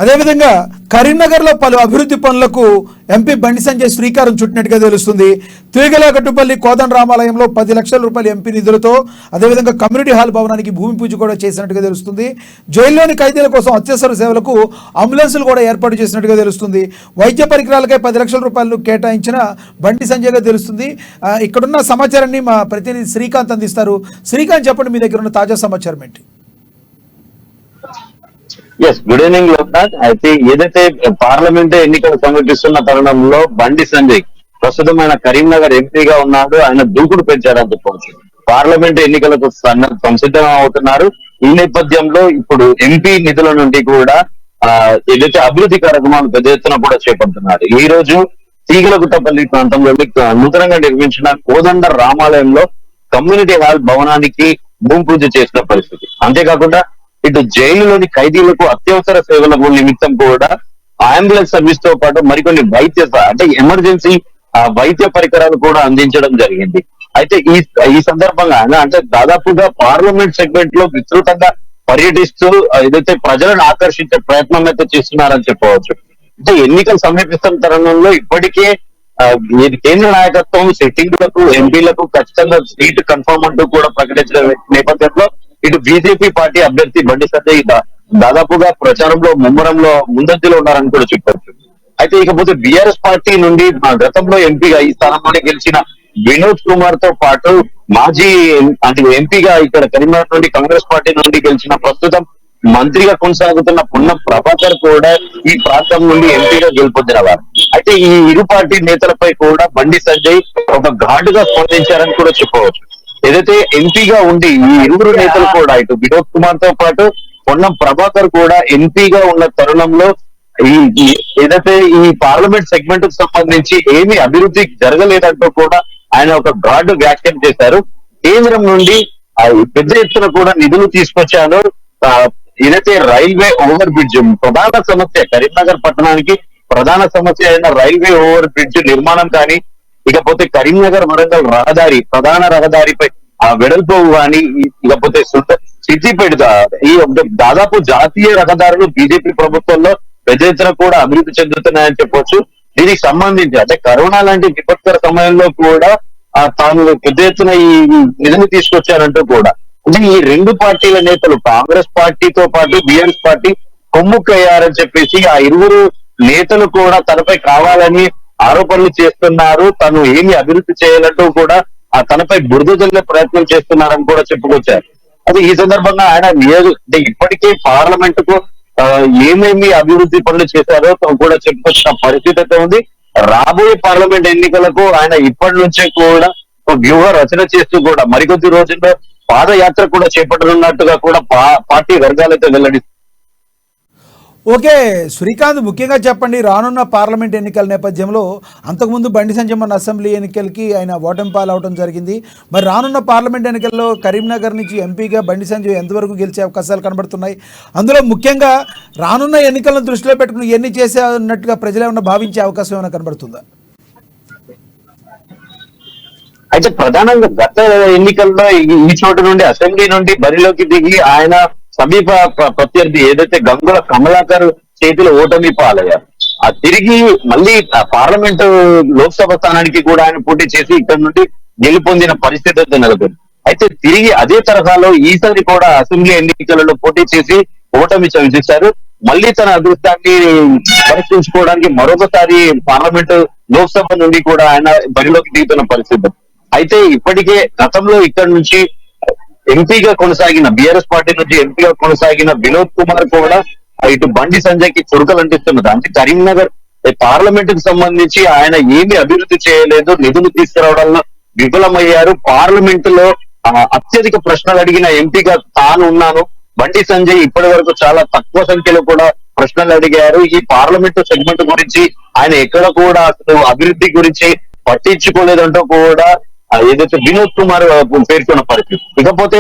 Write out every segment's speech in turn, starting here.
అదేవిధంగా కరీంనగర్లో పలు అభివృద్ధి పనులకు ఎంపీ బండి సంజయ్ శ్రీకారం చుట్టినట్టుగా తెలుస్తుంది. తీగలగట్టుపల్లి కోదండ రామాలయంలో 10 లక్షల రూపాయల ఎంపీ నిధులతో అదేవిధంగా కమ్యూనిటీ హాల్ భవనానికి భూమి పూజ కూడా చేసినట్టుగా తెలుస్తుంది. జైల్లోని ఖైదీల కోసం అత్యవసర సేవలకు అంబులెన్సులు కూడా ఏర్పాటు చేసినట్టుగా తెలుస్తుంది. వైద్య పరికరాలకై 10 లక్షల రూపాయలు కేటాయించిన బండి సంజయ్గా తెలుస్తుంది. ఇక్కడున్న సమాచారాన్ని మా ప్రతినిధి శ్రీకాంత్ అందిస్తారు. శ్రీకాంత్, చెప్పండి, మీ దగ్గర ఉన్న తాజా సమాచారం ఏంటి? Good evening Loknath. అయితే ఏదైతే పార్లమెంట్ ఎన్నికలు సమీపిస్తున్న తరుణంలో బండి సంజయ్ ప్రస్తుతం ఆయన కరీంనగర్ ఎంపీగా ఉన్నాడు. ఆయన దూకుడు పెంచారని చెప్పవచ్చు. పార్లమెంట్ ఎన్నికలకు సంసిద్ధం అవుతున్నారు. ఈ నేపథ్యంలో ఇప్పుడు ఎంపీ నిధుల నుండి కూడా ఏదైతే అభివృద్ధి కార్యక్రమాలు పెద్ద ఎత్తున కూడా చేపడుతున్నారు. ఈ రోజు తీగలగుట్టపల్లి ప్రాంతంలో నూతనంగా నిర్మించిన కోదండ రామాలయంలో కమ్యూనిటీ హాల్ భవనానికి భూమి పూజ చేసిన పరిస్థితి. అంతేకాకుండా ఇటు జైలులోని ఖైదీలకు అత్యవసర సేవల నిమిత్తం కూడా అంబులెన్స్ సర్వీస్ తో పాటు మరికొన్ని అంటే ఎమర్జెన్సీ వైద్య పరికరాలు కూడా అందించడం జరిగింది. అయితే ఈ సందర్భంగా అంటే దాదాపుగా పార్లమెంట్ సెగ్మెంట్ లో విస్తృతంగా పర్యటిస్తూ ఏదైతే ప్రజలను ఆకర్షించే ప్రయత్నం అయితే చేస్తున్నారని చెప్పవచ్చు. అంటే ఎన్నికలు సమీపిస్తున్న తరుణంలో ఇప్పటికే కేంద్ర నాయకత్వం సిట్టింగ్లకు ఎంపీలకు ఖచ్చితంగా సీట్ కన్ఫర్మ్ అంటూ కూడా ప్రకటించిన నేపథ్యంలో ఇటు బీజేపీ పార్టీ అభ్యర్థి బండి సంజయ్ దాదాపుగా ప్రచారంలో ముమ్మరంలో ముందంజలో ఉన్నారని కూడా చెప్పవచ్చు. అయితే ఇకపోతే బీఆర్ఎస్ పార్టీ నుండి గతంలో ఎంపీగా ఈ స్థానంలోనే గెలిచిన వినోద్ కుమార్ తో పాటు మాజీ ఎంపీగా ఇక్కడ కరీంనగర్ నుండి కాంగ్రెస్ పార్టీ నుండి గెలిచిన ప్రస్తుతం మంత్రిగా కొనసాగుతున్న పున్నం ప్రభాకర్ కూడా ఈ ప్రాంతం నుండి ఎంపీగా గెలుపొందిన వారు. అయితే ఈ ఇరు పార్టీ నేతలపై కూడా బండి సంజయ్ ఒక ఘాటుగా స్పందించారని కూడా చెప్పవచ్చు. ఏదైతే ఎంపీగా ఉండి ఈ ఇరువురు నేతలు కూడా ఇటు వినోద్ కుమార్ తో పాటు పొన్నం ప్రభాకర్ కూడా ఎంపీగా ఉన్న తరుణంలో ఏదైతే ఈ పార్లమెంట్ సెగ్మెంట్ కు సంబంధించి ఏమీ అభివృద్ధి జరగలేదంటూ కూడా ఆయన ఒక ఘాటు వ్యాఖ్యానం చేశారు. కేంద్రం నుండి పెద్ద ఎత్తున కూడా నిధులు తీసుకొచ్చాను. ఏదైతే రైల్వే ఓవర్ బ్రిడ్జ్ ప్రధాన సమస్య, కరీంనగర్ పట్టణానికి ప్రధాన సమస్య అయిన రైల్వే ఓవర్ బ్రిడ్జ్ నిర్మాణం కానీ, ఇకపోతే కరీంనగర్ వరంగల్ రహదారి ప్రధాన రహదారిపై ఆ వెడల్పు కానీ, ఇకపోతే సిద్దిపేట ఈ దాదాపు జాతీయ రహదారులు బీజేపీ ప్రభుత్వంలో పెద్ద ఎత్తున కూడా అభివృద్ధి చెందుతున్నాయని చెప్పొచ్చు. దీనికి సంబంధించి అంటే కరోనా లాంటి విపత్కర సమయంలో కూడా తాను పెద్ద ఎత్తున ఈ నిధులు తీసుకొచ్చారంటూ కూడా అంటే ఈ రెండు పార్టీల నేతలు కాంగ్రెస్ పార్టీతో పాటు బీఆర్ఎస్ పార్టీ కొమ్ముక్కయ్యారని చెప్పేసి ఆ ఇరువురు నేతలు కూడా తనపై కావాలని ఆరోపణలు చేస్తున్నారు. తను ఏమి అభివృద్ధి చేయాలంటూ కూడా తనపై బురద జల్లే ప్రయత్నం చేస్తున్నారని కూడా చెప్పుకొచ్చారు. అది ఈ సందర్భంగా ఆయన అంటే ఇప్పటికే పార్లమెంట్ కు ఏమేమి అభివృద్ధి పనులు చేశారో కూడా చెప్పుకొచ్చిన పరిస్థితి అయితే ఉంది. రాబోయే పార్లమెంట్ ఎన్నికలకు ఆయన ఇప్పటి నుంచే కూడా వ్యూహ రచన చేస్తూ కూడా మరికొద్ది రోజుల్లో పాదయాత్ర కూడా చేపట్టనున్నట్టుగా కూడా పార్టీ వర్గాలైతే వెల్లడిస్తారు. ఓకే శ్రీకాంత్, ముఖ్యంగా చెప్పండి, రానున్న పార్లమెంట్ ఎన్నికల నేపథ్యంలో అంతకుముందు బండి సంజయ్ మొన్న అసెంబ్లీ ఎన్నికలకి ఆయన ఓటమి పాలవడం జరిగింది. మరి రానున్న పార్లమెంట్ ఎన్నికల్లో కరీంనగర్ నుంచి ఎంపీగా బండి సంజయ్ ఎంతవరకు గెలిచే అవకాశాలు కనబడుతున్నాయి? అందులో ముఖ్యంగా రానున్న ఎన్నికలను దృష్టిలో పెట్టుకుని ఎన్ని చేసే అన్నట్టుగా ప్రజలు ఏమన్నా భావించే అవకాశం ఏమైనా కనబడుతుందా? అయితే ప్రధానంగా గత ఎన్నికల్లో ఈ చోటు నుండి అసెంబ్లీ నుండి బరిలోకి దిగి ఆయన సమీప ప్రత్యర్థి ఏదైతే గంగుల కమలాకర్ చేతిలో ఓటమి పాలయ్యారు. తిరిగి మళ్ళీ పార్లమెంటు లోక్సభ స్థానానికి కూడా ఆయన పోటీ చేసి ఇక్కడ నుండి గెలుపొందిన పరిస్థితి నెలకొంది. అయితే తిరిగి అదే తరహాలో ఈసారి కూడా అసెంబ్లీ ఎన్నికలలో పోటీ చేసి ఓటమి చవిచేశారు. మళ్ళీ తన అదృష్టాన్ని పరీక్షించుకోవడానికి మరొకసారి పార్లమెంటు లోక్సభ నుండి కూడా ఆయన బరిలోకి దిగుతున్న పరిస్థితి. అయితే ఇప్పటికే గతంలో ఇక్కడ నుంచి ఎంపీగా కొనసాగిన బీఆర్ఎస్ పార్టీ నుంచి ఎంపీగా కొనసాగిన వినోద్ కుమార్ కూడా ఇటు బండి సంజయ్ కి చురుకలు అంటిస్తున్నది. అంటే కరీంనగర్ పార్లమెంట్ కు సంబంధించి ఆయన ఏమి అభివృద్ధి చేయలేదు, నిధులు తీసుకురావడంలో విఫలమయ్యారు. పార్లమెంట్ లో అత్యధిక ప్రశ్నలు అడిగిన ఎంపీగా తాను ఉన్నాను. బండి సంజయ్ ఇప్పటి వరకు చాలా తక్కువ సంఖ్యలో కూడా ప్రశ్నలు అడిగారు. ఈ పార్లమెంట్ సెగ్మెంట్ గురించి ఆయన ఎక్కడ కూడా అసలు అభివృద్ధి గురించి పట్టించుకోలేదంటూ కూడా ఏదైతే వినోద్ కుమార్ పేర్కొన్న పరిస్థితి. ఇకపోతే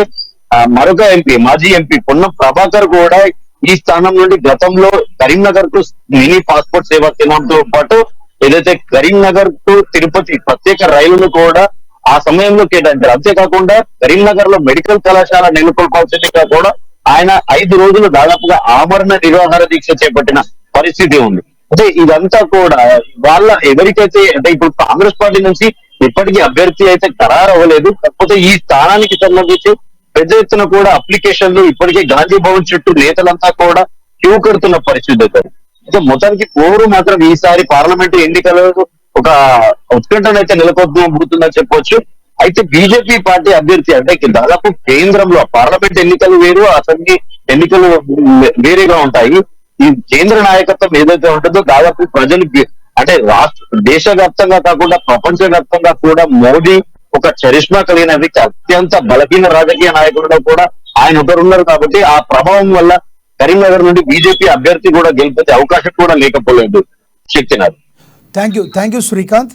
మరొక ఎంపీ, మాజీ ఎంపీ పొన్నం ప్రభాకర్ కూడా ఈ స్థానం నుండి గతంలో కరీంనగర్ కు మినీ పాస్పోర్ట్ సేవా కేంద్రంతో పాటు ఏదైతే కరీంనగర్ టు తిరుపతి ప్రత్యేక రైలును కూడా ఆ సమయంలో కేటాయించారు. అంతేకాకుండా కరీంనగర్ లో మెడికల్ కళాశాల నెలకొల్పాల్సిందిగా కూడా ఆయన 5 రోజులు దాదాపుగా ఆమరణ నిరాహార దీక్ష చేపట్టిన పరిస్థితి ఉంది. అంటే ఇదంతా కూడా వాళ్ళ ఎవరికైతే అంటే ఇప్పుడు కాంగ్రెస్ పార్టీ నుంచి ఇప్పటికీ అభ్యర్థి అయితే ఖరారు అవ్వలేదు. కాకపోతే ఈ స్థానానికి సంబంధించి పెద్ద ఎత్తున కూడా అప్లికేషన్లు ఇప్పటికే గాంధీ భవన్ చుట్టూ నేతలంతా కూడా క్యూ కడుతున్న పరిస్థితి అయితే. అయితే మొత్తానికి పోరు మాత్రం ఈసారి పార్లమెంటు ఎన్నికలు ఒక ఉత్కంఠనైతే నెలకొల్పుతుందని చెప్పొచ్చు. అయితే బీజేపీ పార్టీ అభ్యర్థి అంటే దాదాపు కేంద్రంలో పార్లమెంట్ ఎన్నికలు వేరు, అసెంబ్లీ ఎన్నికలు వేరేగా ఉంటాయి. ఈ కేంద్ర నాయకత్వం ఏదైతే ఉంటుందో దాదాపు ప్రజలు అంటే దేశవ్యాప్తంగా కాకుండా ప్రపంచవ్యాప్తంగా కూడా మోడీ ఒక చరిష్మా కలిగిన వ్యక్తి, అత్యంత బలహీన రాజకీయ నాయకుల్లో కూడా ఆయన ఒకరున్నారు. కాబట్టి ఆ ప్రభావం వల్ల కరీంనగర్ నుండి బీజేపీ అభ్యర్థి కూడా గెలిపే అవకాశం కూడా లేకపోలేదు. శక్తినాథ్. Thank you Srikanth.